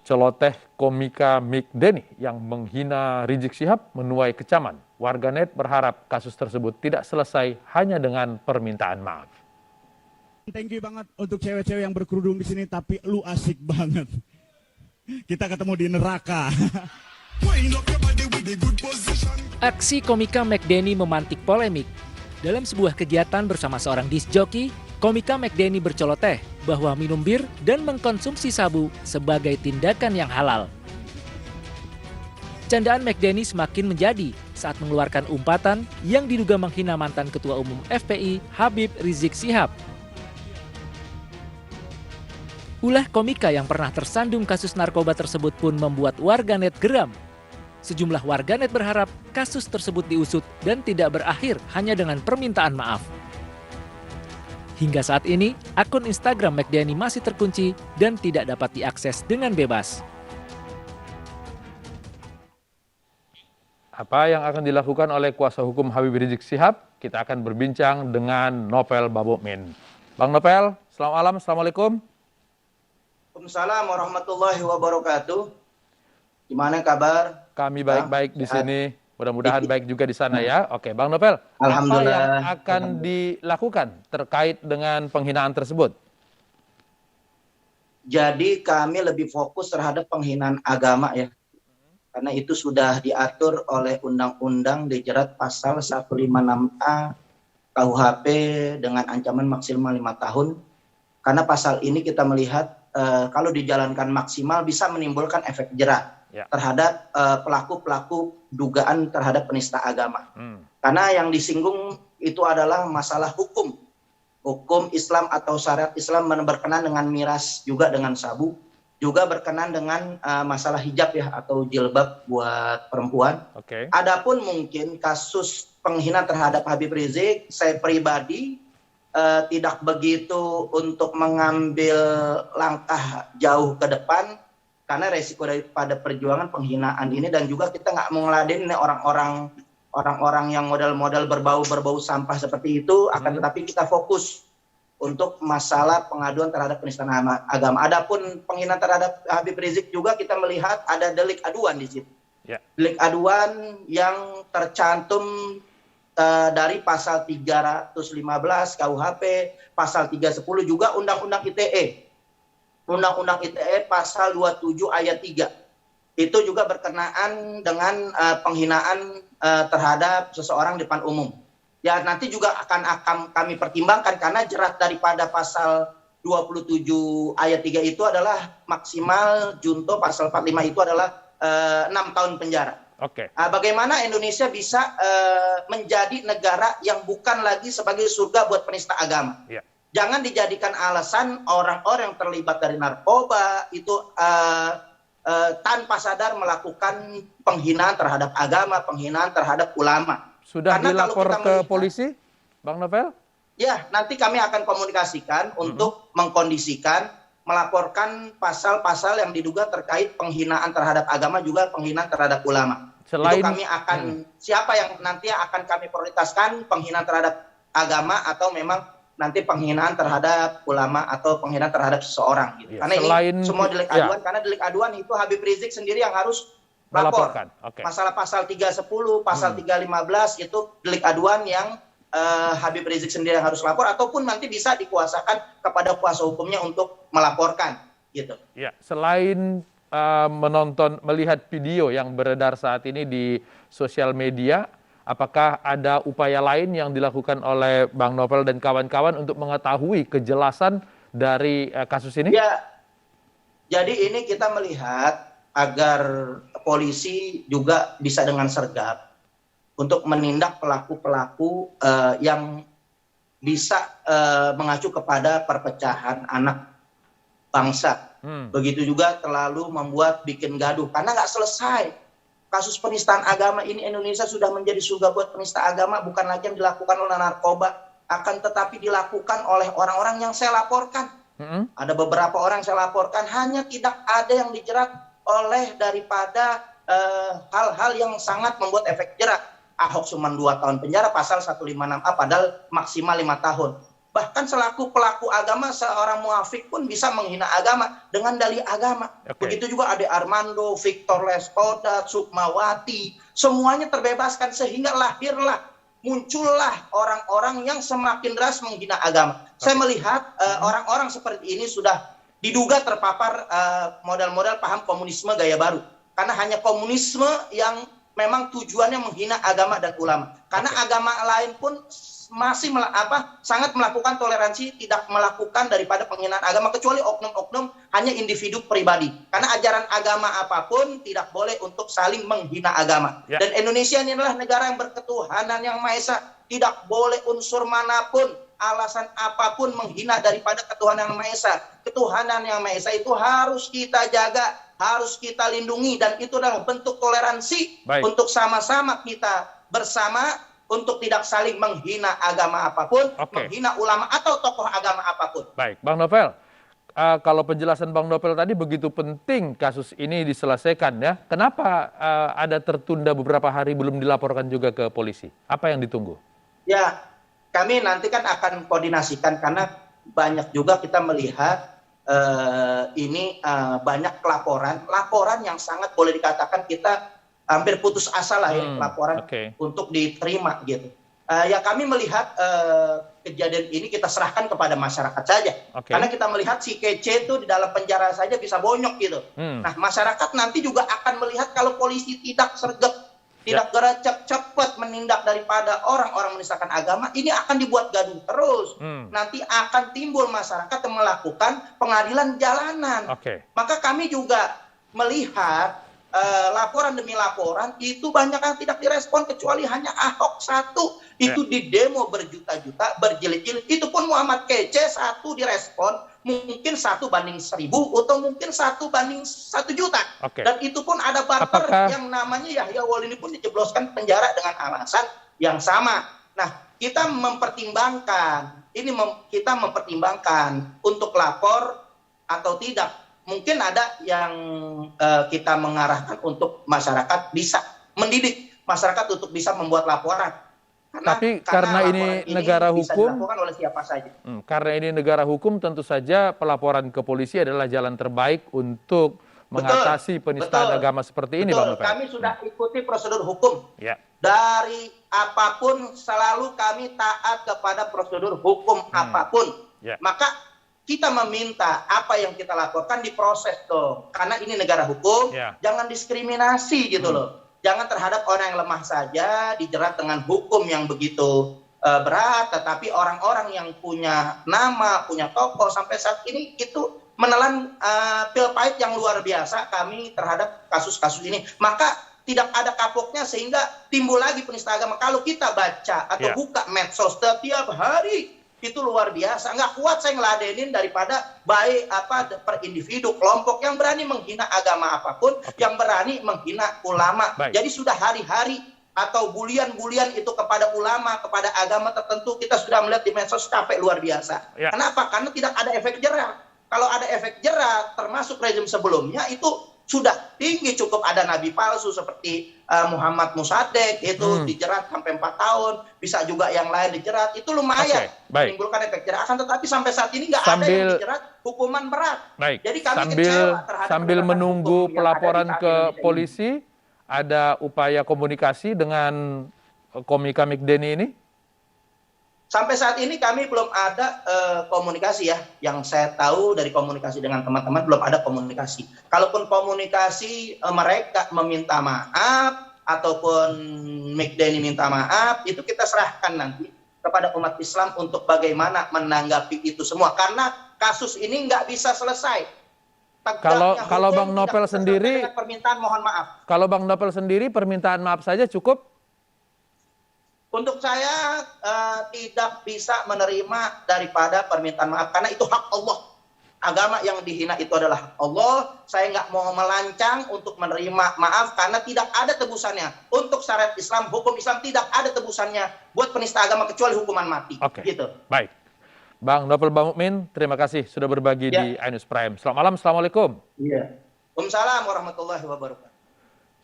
Celoteh komika Mike Denny yang menghina Rizik Syihab menuai kecaman. Warganet berharap kasus tersebut tidak selesai hanya dengan permintaan maaf. Thank you banget untuk cewek-cewek yang berkerudung di sini, tapi lu asik banget. Kita ketemu di neraka. Aksi komika Mike Denny memantik polemik. Dalam sebuah kegiatan bersama seorang disc jockey, komika Mike Denny berceloteh bahwa minum bir dan mengkonsumsi sabu sebagai tindakan yang halal. Candaan Mike Denny semakin menjadi saat mengeluarkan umpatan yang diduga menghina mantan Ketua Umum FPI Habib Rizik Syihab. Ulah komika yang pernah tersandung kasus narkoba tersebut pun membuat warganet geram. Sejumlah warganet berharap kasus tersebut diusut dan tidak berakhir hanya dengan permintaan maaf. Hingga saat ini, akun Instagram Mike Denny masih terkunci dan tidak dapat diakses dengan bebas. Apa yang akan dilakukan oleh kuasa hukum Habib Rizik Syihab? Kita akan berbincang dengan Novel Babukmin. Bang Novel, selamat malam, Assalamualaikum. Waalaikumsalam warahmatullahi wabarakatuh. Gimana kabar? Kami baik-baik di sini. Mudah-mudahan baik juga di sana ya. Oke, Bang Novel, apa yang akan dilakukan terkait dengan penghinaan tersebut? Jadi kami lebih fokus terhadap penghinaan agama ya. Karena itu sudah diatur oleh undang-undang dijerat pasal 156A KUHP dengan ancaman maksimal 5 tahun. Karena pasal ini kita melihat kalau dijalankan maksimal bisa menimbulkan efek jerat terhadap pelaku-pelaku dugaan terhadap penista agama. Karena yang disinggung itu adalah masalah hukum. Hukum Islam atau syariat Islam berkenan dengan miras, juga dengan sabu, juga berkenan dengan masalah hijab ya atau jilbab buat perempuan. Adapun mungkin kasus penghinaan terhadap Habib Rizik, saya pribadi tidak begitu untuk mengambil langkah jauh ke depan karena resiko daripada perjuangan penghinaan ini, dan juga kita nggak mau ngeladenin orang-orang yang model-model berbau sampah seperti itu. Akan tetapi kita fokus untuk masalah pengaduan terhadap penistaan agama. Adapun penghinaan terhadap Habib Rizik juga kita melihat ada delik aduan di situ. Delik aduan yang tercantum dari pasal 315 KUHP, pasal 310 juga Undang-Undang ITE. Undang-Undang ITE pasal 27 ayat 3. Itu juga berkenaan dengan penghinaan terhadap seseorang di depan umum. Ya nanti juga akan kami pertimbangkan karena jerat daripada pasal 27 ayat 3 itu adalah maksimal junto, pasal 45 itu adalah 6 tahun penjara. Bagaimana Indonesia bisa menjadi negara yang bukan lagi sebagai surga buat penista agama? Jangan dijadikan alasan orang-orang yang terlibat dari narkoba itu tanpa sadar melakukan penghinaan terhadap agama, penghinaan terhadap ulama. Sudah dilapor ke polisi, Bang Novel? Ya, nanti kami akan komunikasikan untuk mengkondisikan, melaporkan pasal-pasal yang diduga terkait penghinaan terhadap agama, juga penghinaan terhadap ulama. Itu kami akan, siapa yang nanti akan kami prioritaskan, penghinaan terhadap agama atau memang nanti penghinaan terhadap ulama atau penghinaan terhadap seseorang. Gitu. Karena ini semua delik aduan, karena delik aduan itu Habib Rizik sendiri yang harus melaporkan. Masalah pasal 310, pasal 315 itu delik aduan yang Habib Rizik sendiri yang harus lapor, ataupun nanti bisa dikuasakan kepada kuasa hukumnya untuk melaporkan. Gitu. Ya, selain melihat video yang beredar saat ini di sosial media, apakah ada upaya lain yang dilakukan oleh Bang Novel dan kawan-kawan untuk mengetahui kejelasan dari kasus ini? Ya, jadi ini kita melihat agar polisi juga bisa dengan sergap untuk menindak pelaku-pelaku yang bisa mengacu kepada perpecahan anak bangsa. Begitu juga terlalu membuat bikin gaduh, karena nggak selesai. Kasus penistaan agama ini Indonesia sudah menjadi surga buat penista agama, bukan lagi yang dilakukan oleh narkoba, akan tetapi dilakukan oleh orang-orang yang saya laporkan. Ada beberapa orang yang saya laporkan, hanya tidak ada yang dijerat oleh daripada hal-hal yang sangat membuat efek jerat. Ahok cuma 2 tahun penjara, pasal 156A padahal maksimal 5 tahun. Bahkan selaku pelaku agama, seorang muafik pun bisa menghina agama dengan dalih agama. Begitu juga Ade Armando, Victor Leskoda, Sukmawati, semuanya terbebaskan sehingga muncullah orang-orang yang semakin deras menghina agama. Saya melihat orang-orang seperti ini sudah diduga terpapar model-model paham komunisme gaya baru. Karena hanya komunisme yang memang tujuannya menghina agama dan ulama. Karena agama lain pun masih sangat melakukan toleransi, tidak melakukan daripada penghinaan agama, kecuali oknum-oknum hanya individu pribadi. Karena ajaran agama apapun tidak boleh untuk saling menghina agama. Dan Indonesia ini adalah negara yang berketuhanan yang Maha Esa. Tidak boleh unsur manapun, alasan apapun menghina daripada ketuhanan yang Maha Esa. Ketuhanan yang Maha Esa itu harus kita jaga, harus kita lindungi, dan itu adalah bentuk toleransi untuk sama-sama kita bersama untuk tidak saling menghina agama apapun, menghina ulama atau tokoh agama apapun. Baik, Bang Novel, kalau penjelasan Bang Novel tadi begitu penting kasus ini diselesaikan ya, kenapa ada tertunda beberapa hari belum dilaporkan juga ke polisi? Apa yang ditunggu? Ya, kami nanti kan akan koordinasikan karena banyak juga kita melihat ini banyak laporan yang sangat boleh dikatakan kita hampir putus asa lah ya laporan untuk diterima gitu. Ya kami melihat kejadian ini kita serahkan kepada masyarakat saja. Karena kita melihat si kece itu di dalam penjara saja bisa bonyok gitu. Nah masyarakat nanti juga akan melihat kalau polisi tidak sergap, tidak gerak cepat menindak daripada orang-orang menistakan agama, ini akan dibuat gaduh terus. Nanti akan timbul masyarakat yang melakukan pengadilan jalanan. Maka kami juga melihat laporan demi laporan itu banyak yang tidak direspon, kecuali hanya Ahok satu itu di demo berjuta-juta, berjilid-jilid, itu pun Muhammad Kece satu direspon, mungkin 1 banding 1000 atau mungkin 1 banding 1 juta. Dan itu pun ada barter yang namanya Yahya Wal ini pun dijebloskan penjara dengan alasan yang sama. Nah kita mempertimbangkan untuk lapor atau tidak. Mungkin ada yang kita mengarahkan untuk masyarakat bisa mendidik masyarakat untuk bisa membuat laporan. Karena ini negara bisa hukum, dilakukan oleh siapa saja. Karena ini negara hukum, tentu saja pelaporan ke polisi adalah jalan terbaik untuk mengatasi penistaan agama seperti ini, Bang Novel. Kami sudah ikuti prosedur hukum. Dari apapun selalu kami taat kepada prosedur hukum apapun. Maka kita meminta apa yang kita laporkan diproses dong. Karena ini negara hukum, jangan diskriminasi gitu loh. Jangan terhadap orang yang lemah saja dijerat dengan hukum yang begitu berat, tetapi orang-orang yang punya nama, punya tokoh sampai saat ini itu menelan pil pahit yang luar biasa kami terhadap kasus-kasus ini. Maka tidak ada kapoknya sehingga timbul lagi penista agama. Kalau kita baca atau buka medsos setiap hari, itu luar biasa. Nggak kuat saya ngeladenin daripada baik per individu, kelompok yang berani menghina agama apapun, yang berani menghina ulama. Jadi sudah hari-hari atau bulian-bulian itu kepada ulama, kepada agama tertentu, kita sudah melihat di medsos capek luar biasa. Kenapa? Karena tidak ada efek jerah. Kalau ada efek jerah, termasuk rezim sebelumnya, itu sudah tinggi, cukup ada nabi palsu seperti Muhammad Musaddiq itu dijerat sampai 4 tahun, bisa juga yang lain dijerat, itu lumayan menimbulkan efek jerah. Akan tetapi sampai saat ini nggak ada yang dijerat hukuman berat. Jadi kami kecewa terhadap sambil menunggu pelaporan ke polisi, ada upaya komunikasi dengan Komika Mikdeni ini? Sampai saat ini kami belum ada komunikasi ya. Yang saya tahu dari komunikasi dengan teman-teman belum ada komunikasi. Kalaupun komunikasi mereka meminta maaf ataupun Mikdeni minta maaf, itu kita serahkan nanti kepada umat Islam untuk bagaimana menanggapi itu semua. Karena kasus ini nggak bisa selesai. Kalau Bang Novel sendiri, permintaan mohon maaf. Kalau Bang Novel sendiri permintaan maaf saja cukup? Untuk saya tidak bisa menerima daripada permintaan maaf karena itu hak Allah. Agama yang dihina itu adalah Allah. Saya nggak mau melancang untuk menerima maaf karena tidak ada tebusannya. Untuk syariat Islam, hukum Islam tidak ada tebusannya buat penista agama kecuali hukuman mati. Gitu. Baik. Bang Novel Bang Mukmin, terima kasih sudah berbagi di iNews Prime. Selamat malam, Assalamualaikum. Waalaikumsalam warahmatullahi wabarakatuh.